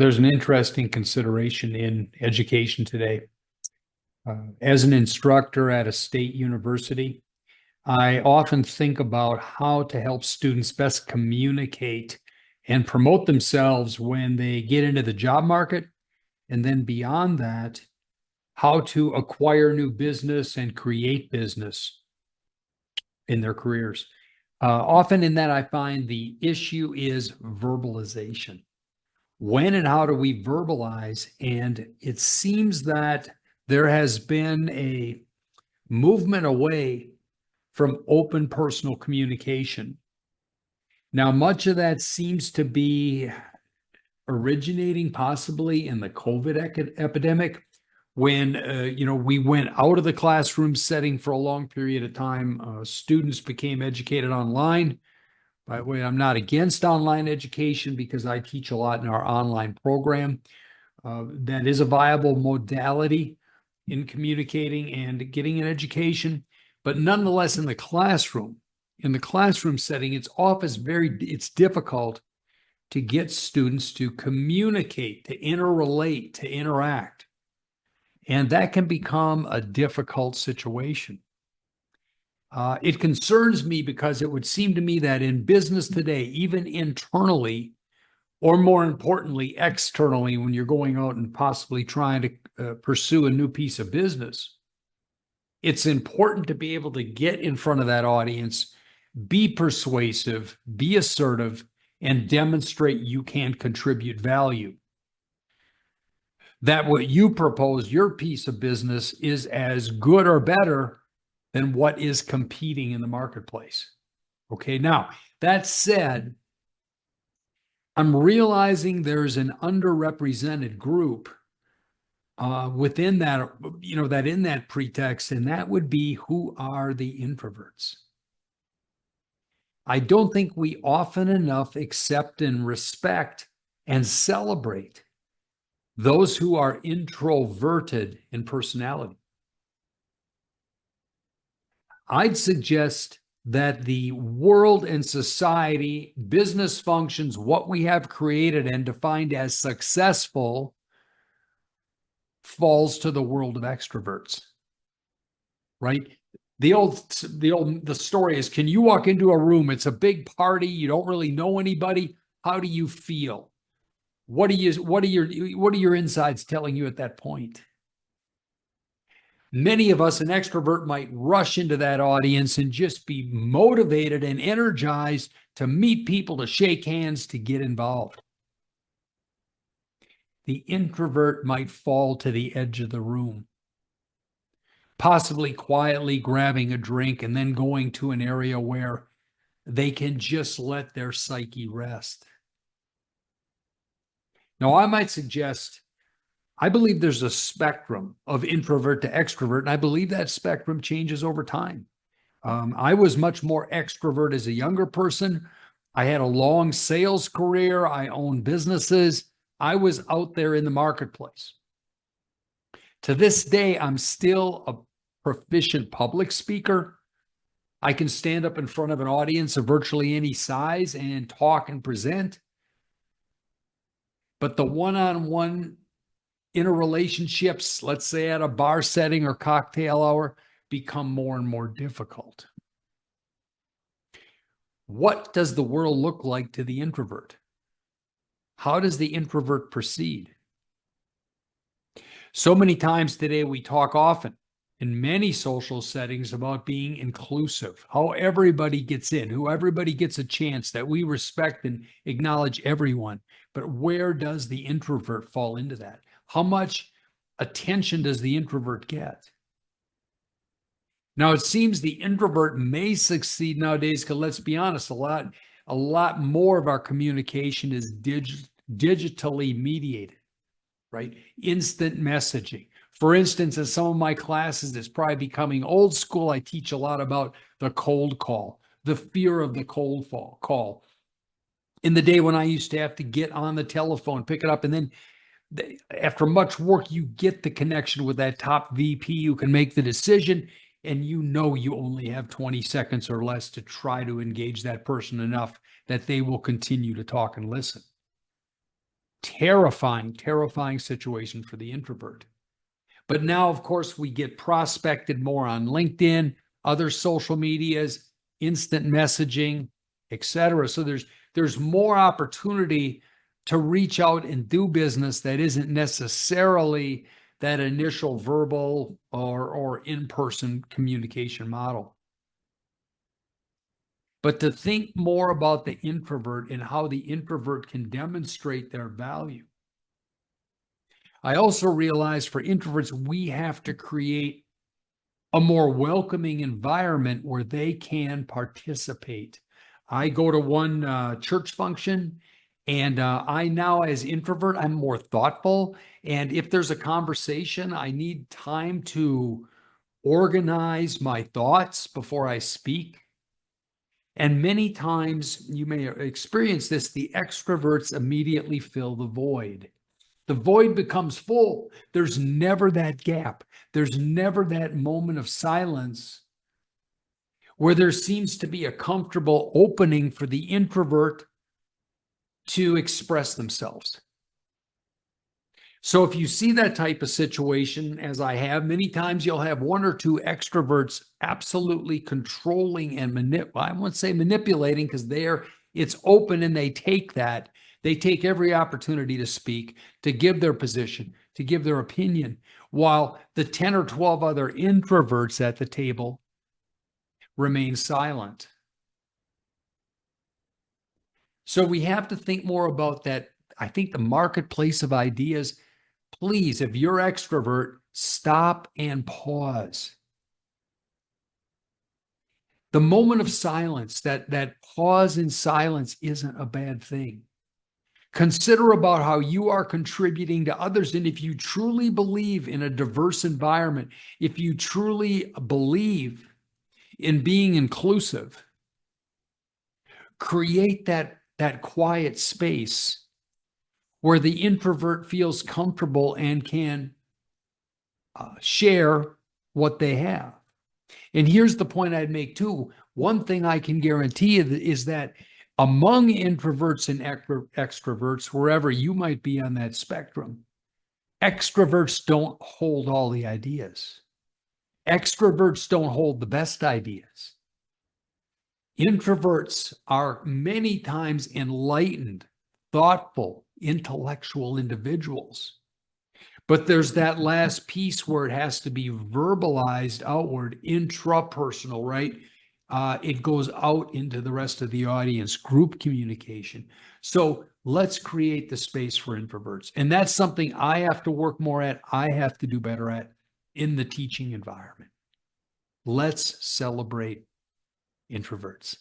There's an interesting consideration in education today. As an instructor at a state university, I often think about how to help students best communicate and promote themselves when they get into the job market. And then beyond that, how to acquire new business and create business in their careers. Often in that, I find the issue is verbalization. When and how do we verbalize? And it seems that there has been a movement away from open personal communication. Now, much of that seems to be originating possibly in the COVID epidemic when we went out of the classroom setting for a long period of time. Students became educated online. By the way, I'm not against online education because I teach a lot in our online program. That is a viable modality in communicating and getting an education. But nonetheless, in the classroom setting, it's difficult to get students to communicate, to interrelate, to interact. And that can become a difficult situation. It concerns me because it would seem to me that in business today, even internally, or more importantly, externally, when you're going out and possibly trying to pursue a new piece of business, it's important to be able to get in front of that audience, be persuasive, be assertive, and demonstrate you can contribute value. That what you propose, your piece of business, is as good or better than what is competing in the marketplace. Okay, now that said, I'm realizing there's an underrepresented group within that, that in that pretext, and that would be who are the introverts. I don't think we often enough accept and respect and celebrate those who are introverted in personality. I'd suggest that the world and society, business functions, what we have created and defined as successful, falls to the world of extroverts, right? The story is, can you walk into a room? It's a big party. You don't really know anybody. How do you feel? What are your insides telling you at that point? Many of us, an extrovert might rush into that audience and just be motivated and energized to meet people, to shake hands, to get involved. The introvert might fall to the edge of the room, possibly quietly grabbing a drink and then going to an area where they can just let their psyche rest. Now, I might suggest, I believe there's a spectrum of introvert to extrovert, and I believe that spectrum changes over time. I was much more extrovert as a younger person. I had a long sales career. I owned businesses. I was out there in the marketplace. To this day, I'm still a proficient public speaker. I can stand up in front of an audience of virtually any size and talk and present. But the one-on-one interrelationships, let's say at a bar setting or cocktail hour, become more and more difficult. What does the world look like to the introvert? How does the introvert proceed? So many times today, we talk often in many social settings about being inclusive, how everybody gets in, who everybody gets a chance, that we respect and acknowledge everyone. But where does the introvert fall into that? How much attention does the introvert get? Now, it seems the introvert may succeed nowadays because, let's be honest, a lot more of our communication is digitally mediated, right? Instant messaging. For instance, in some of my classes, it's probably becoming old school. I teach a lot about the cold call, the fear of the cold call. In the day when I used to have to get on the telephone, pick it up, and then after much work, you get the connection with that top VP who can make the decision, and you only have 20 seconds or less to try to engage that person enough that they will continue to talk and listen. Terrifying, terrifying situation for the introvert. But now, of course, we get prospected more on LinkedIn, other social medias, instant messaging, etc. So there's more opportunity to reach out and do business that isn't necessarily that initial verbal or in-person communication model. But to think more about the introvert and how the introvert can demonstrate their value. I also realize for introverts, we have to create a more welcoming environment where they can participate. I go to one church function, and I now, as introvert, I'm more thoughtful. And if there's a conversation, I need time to organize my thoughts before I speak. And many times you may experience this, the extroverts immediately fill the void. The void becomes full. There's never that gap. There's never that moment of silence where there seems to be a comfortable opening for the introvert to express themselves. So if you see that type of situation, as I have, many times you'll have one or two extroverts absolutely controlling and I won't say manipulating, because it's open and they take that. They take every opportunity to speak, to give their position, to give their opinion, while the 10 or 12 other introverts at the table remain silent. So we have to think more about that. I think the marketplace of ideas. Please, if you're extrovert, stop and pause. The moment of silence, that pause in silence isn't a bad thing. Consider about how you are contributing to others. And if you truly believe in a diverse environment, if you truly believe in being inclusive, create that quiet space where the introvert feels comfortable and can share what they have. And here's the point I'd make too. One thing I can guarantee is that among introverts and extroverts, wherever you might be on that spectrum, extroverts don't hold all the ideas. Extroverts don't hold the best ideas. Introverts are many times enlightened, thoughtful, intellectual individuals. But there's that last piece where it has to be verbalized outward, intrapersonal, right? It goes out into the rest of the audience, group communication. So let's create the space for introverts. And that's something I have to work more at. I have to do better at in the teaching environment. Let's celebrate introverts.